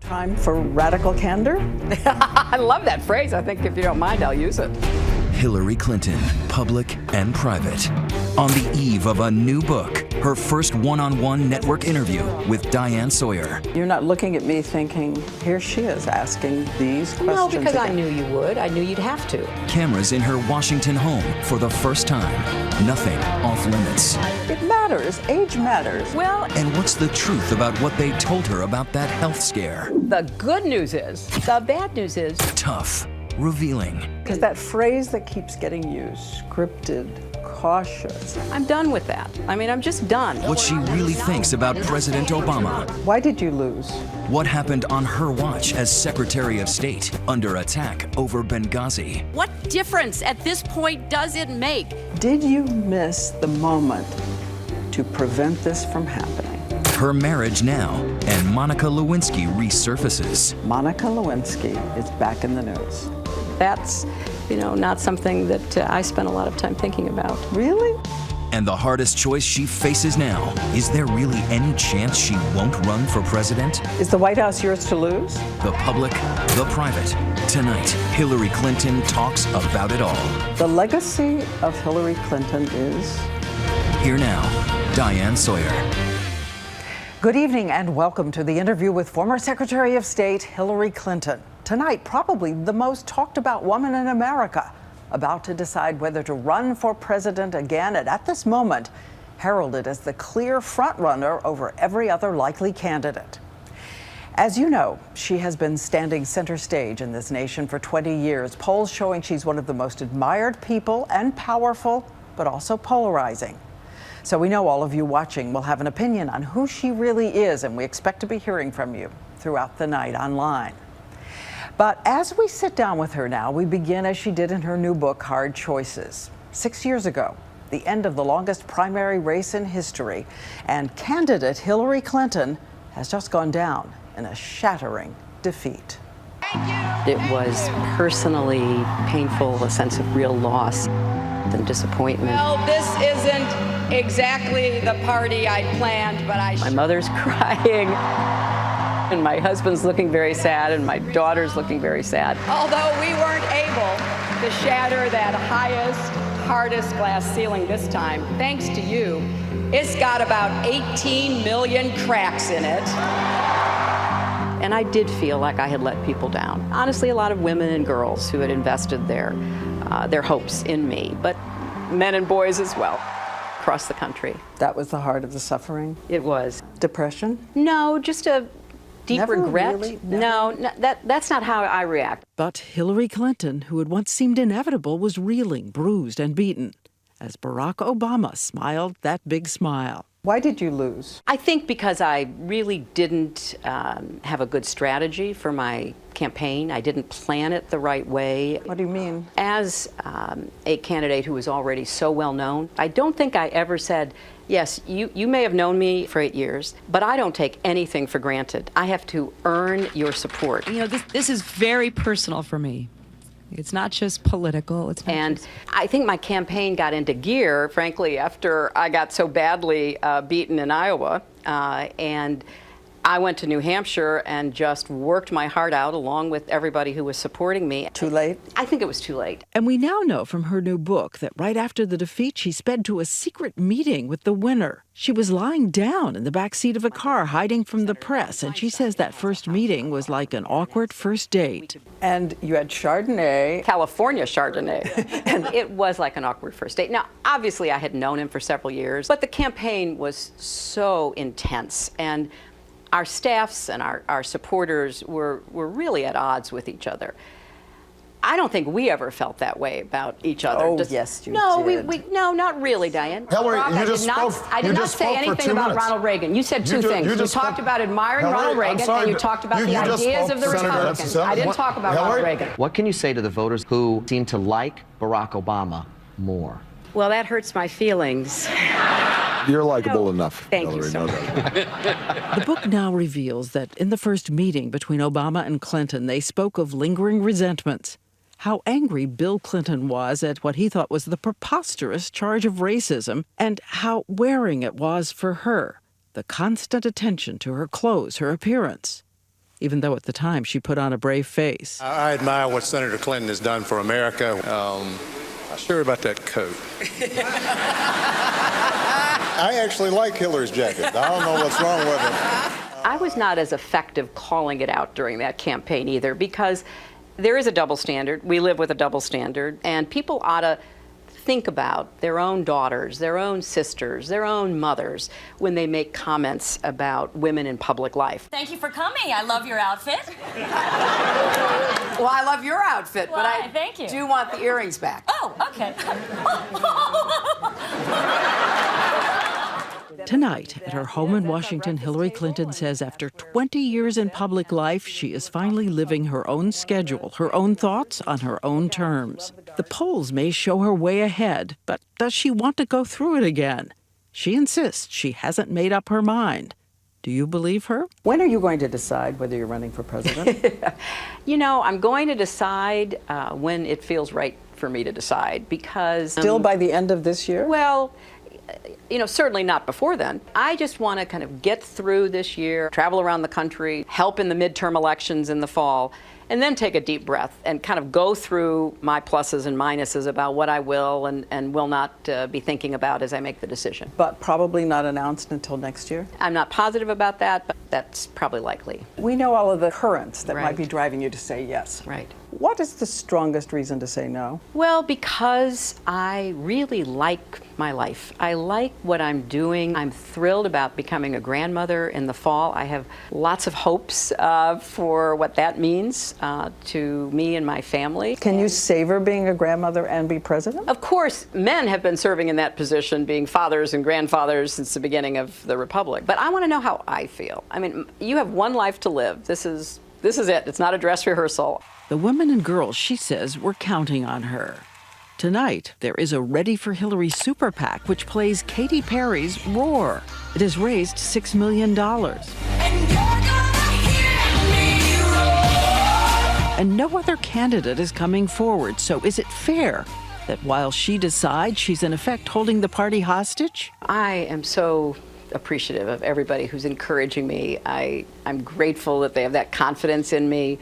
Time for radical candor? I love that phrase. I think if you don't mind, I'll use it. Hillary Clinton, public and private. On the eve of a new book, her first one-on-one network interview with Diane Sawyer. You're not looking at me thinking, here she is asking these questions. No, because again. I knew you would. I knew you'd have to. Cameras in her Washington home for the first time. Nothing off limits. It matters. Age matters. Well, And what's the truth about what they told her about that health scare? the good news is, the bad news is, Tough, revealing. Because that phrase that keeps getting used, scripted, cautious. I'm done with that. I mean, I'm just done. What she really thinks about President Obama. Why did you lose? What happened on her watch as Secretary of State under attack over Benghazi. What difference at this point does it make? Did you miss the moment to prevent this from happening? Her marriage now, and Monica Lewinsky resurfaces. Monica Lewinsky is back in the news. That's, not something that I spent a lot of time thinking about. Really? And the hardest choice she faces now, is there really any chance she won't run for president? Is the White House yours to lose? The public, the private. Tonight, Hillary Clinton talks about it all. The legacy of Hillary Clinton is... Here now, Diane Sawyer. Good evening and welcome to the interview with former Secretary of State Hillary Clinton. Tonight, probably the most talked about woman in America, about to decide whether to run for president again, and at this moment, heralded as the clear frontrunner over every other likely candidate. As you know, she has been standing center stage in this nation for 20 years, polls showing she's one of the most admired people and powerful, but also polarizing. So we know all of you watching will have an opinion on who she really is, and we expect to be hearing from you throughout the night online. But as we sit down with her now, we begin as she did in her new book, Hard Choices. 6 years ago, the end of the longest primary race in history, and candidate Hillary Clinton has just gone down in a shattering defeat. It was personally painful, a sense of real loss and disappointment. Well, this isn't exactly the party I'd planned, but My mother's crying, and my husband's looking very sad, and my daughter's looking very sad. although we weren't able to shatter that highest, hardest glass ceiling this time, thanks to you, it's got about 18 million cracks in it. And I did feel like I had let people down. Honestly, a lot of women and girls who had invested their hopes in me, but men and boys as well, across the country. That was the heart of the suffering. It was. Depression? No, just a deep Never regret. really? No, that's not how I react. But Hillary Clinton, who had once seemed inevitable, was reeling, bruised, and beaten, as Barack Obama smiled that big smile. Why did you lose? I think because I really didn't have a good strategy for my campaign. I didn't plan it the right way. What do you mean? As a candidate who was already so well known, I don't think I ever said, yes, you may have known me for 8 years, but I don't take anything for granted. I have to earn your support. This is very personal for me. It's not just political. And I think my campaign got into gear, frankly, after I got so badly beaten in Iowa. And I went to New Hampshire and just worked my heart out along with everybody who was supporting me. Too late? I think it was too late. And we now know from her new book that right after the defeat, she sped to a secret meeting with the winner. She was lying down in the back seat of a car, hiding from the press, and she says that first meeting was like an awkward first date. And you had Chardonnay. California Chardonnay. And it was like an awkward first date. Now, obviously, I had known him for several years, but the campaign was so intense. And our staffs and our supporters were really at odds with each other. I don't think we ever felt that way about each other. Oh, yes, you no, did. No, not really, Diane. Hillary, Barack, I did not say anything about Ronald Reagan. You said two things. You talked about admiring Ronald Reagan, and you talked about the ideas of the Republicans. I didn't talk about Ronald Reagan. What can you say to the voters who seem to like Barack Obama more? Well, that hurts my feelings. You're likable enough. Thank you Hillary, so no much. doubt. The book now reveals that in the first meeting between Obama and Clinton, they spoke of lingering resentments. How angry Bill Clinton was at what he thought was the preposterous charge of racism, and how wearing it was for her, the constant attention to her clothes, her appearance. even though at the time she put on a brave face. I admire what Senator Clinton has done for America. Not sure about that coat. I actually like Hillary's jacket. I don't know what's wrong with it. I was not as effective calling it out during that campaign either, because there is a double standard. We live with a double standard, and people ought to think about their own daughters, their own sisters, their own mothers when they make comments about women in public life. Thank you for coming. I love your outfit. Well, I love your outfit, but Why, I thank you. do want the earrings back. Oh, okay. Tonight, at her home in Washington, Hillary Clinton says after 20 years in public life, she is finally living her own schedule, her own thoughts on her own terms. The polls may show her way ahead, but does she want to go through it again? She insists she hasn't made up her mind. Do you believe her? When are you going to decide whether you're running for president? You know, I'm going to decide when it feels right for me to decide, because... Still by the end of this year? Well, you know, certainly not before then. I just want to kind of get through this year, travel around the country, help in the midterm elections in the fall, and then take a deep breath and kind of go through my pluses and minuses about what I will and will not be thinking about as I make the decision. But probably not announced until next year? I'm not positive about that, but that's probably likely. We know all of the currents that might Right. be driving you to say yes. Right. What is the strongest reason to say no? Well, because I really like my life. I like what I'm doing. I'm thrilled about becoming a grandmother in the fall. I have lots of hopes for what that means to me and my family. Can you savor being a grandmother and be president? Of course, men have been serving in that position, being fathers and grandfathers since the beginning of the Republic. But I want to know how I feel. I mean, you have one life to live. This is it. It's not a dress rehearsal. The women and girls, she says, were counting on her. Tonight, there is a Ready for Hillary super PAC, which plays Katy Perry's Roar. It has raised $6 million. And no other candidate is coming forward, so is it fair that while she decides, she's in effect holding the party hostage? I am so appreciative of everybody who's encouraging me. I'm grateful that they have that confidence in me.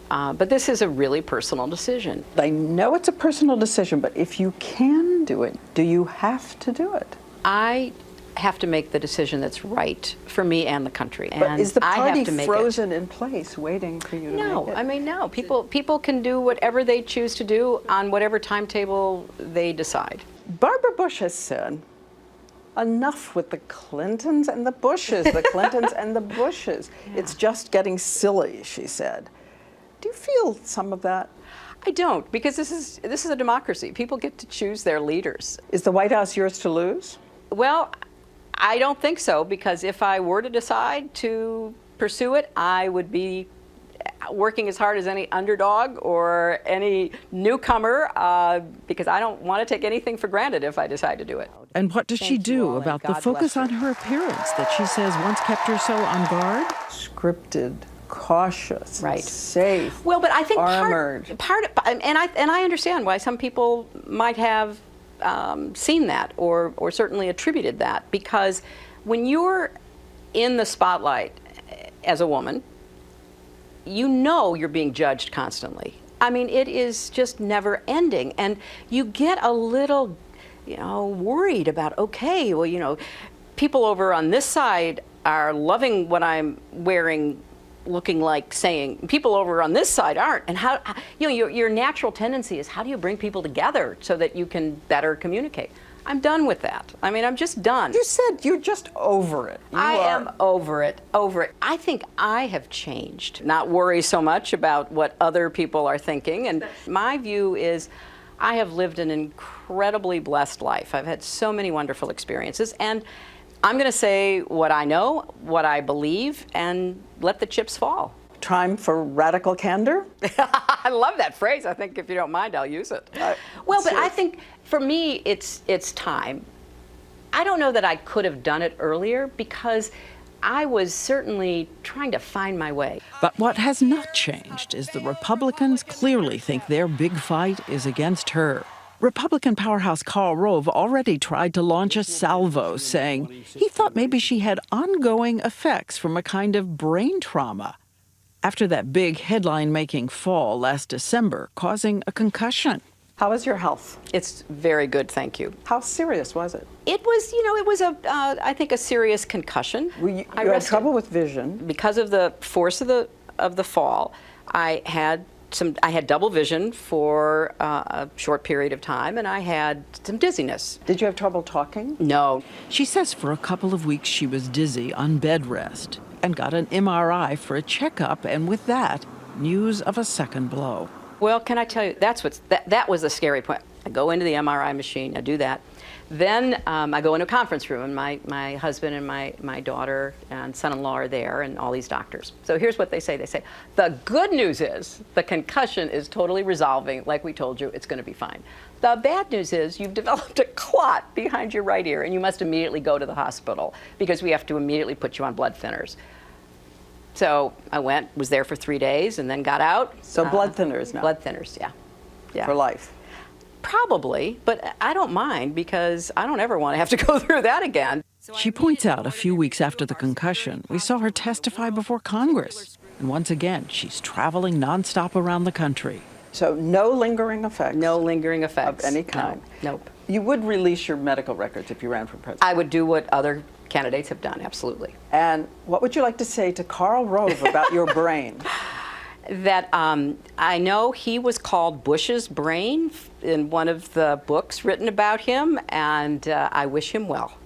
But this is a really personal decision. I know it's a personal decision, but if you can do it, do you have to do it? I have to make the decision that's right for me and the country. But and is the I party have to make frozen in place, waiting for you to No, make it? I mean, no. People can do whatever they choose to do on whatever timetable they decide. Barbara Bush has said, enough with the Clintons and the Bushes, the Clintons and the Bushes. Yeah. It's just getting silly, she said. Do you feel some of that? I don't, because this is a democracy. People get to choose their leaders. Is the White House yours to lose? Well, I don't think so, because if I were to decide to pursue it, I would be working as hard as any underdog or any newcomer, because I don't want to take anything for granted if I decide to do it. And what does she do about the focus on her appearance that she says once kept her so on guard? Scripted, cautious, right, safe. Well, but I think armored. and I understand why some people might have seen that or certainly attributed that, because when you're in the spotlight as a woman, you know you're being judged constantly. I mean, it is just never ending, and you get a little, worried about, okay, well, people over on this side are loving what I'm wearing, looking like, saying, people over on this side aren't. And how, your natural tendency is, how do you bring people together so that you can better communicate? I'm done with that. I mean, I'm just done. You said you're just over it. I am over it. I think I have changed. Not worry so much about what other people are thinking. And my view is, I have lived an incredibly blessed life. I've had so many wonderful experiences. And I'm going to say what I know, what I believe, and let the chips fall. Time for radical candor? I love that phrase. I think if you don't mind, I'll use it. Well, but I think for me, it's time. I don't know that I could have done it earlier, because I was certainly trying to find my way. But what has not changed is the Republicans clearly think their big fight is against her. Republican powerhouse Karl Rove already tried to launch a salvo, saying he thought maybe she had ongoing effects from a kind of brain trauma. after that big headline-making fall last December, causing a concussion. How is your health? It's very good, thank you. How serious was it? It was, I think, a serious concussion. You I had rested. trouble with vision. Because of the force of the fall, I had double vision for a short period of time, and I had some dizziness. Did you have trouble talking? No. She says for a couple of weeks she was dizzy on bed rest and got an MRI for a checkup, and with that, news of a second blow. Well, can I tell you, that was the scary point. I go into the MRI machine, I do that. Then I go into a conference room, and my husband and my daughter and son-in-law are there, and all these doctors. So here's what they say. They say, the good news is the concussion is totally resolving. Like we told you, it's going to be fine. The bad news is you've developed a clot behind your right ear, and you must immediately go to the hospital because we have to immediately put you on blood thinners. So I was there for 3 days, and then got out. So blood thinners now? Blood thinners, yeah. For life? Probably, but I don't mind because I don't ever want to have to go through that again. She points out a few weeks after the concussion, we saw her testify before Congress. And once again, she's traveling nonstop around the country. So no lingering effects? No lingering effects. Of any kind? No, nope. You would release your medical records if you ran for president? I would do what other candidates have done, absolutely. And what would you like to say to Karl Rove about your brain? That I know he was called Bush's brain in one of the books written about him, and I wish him well.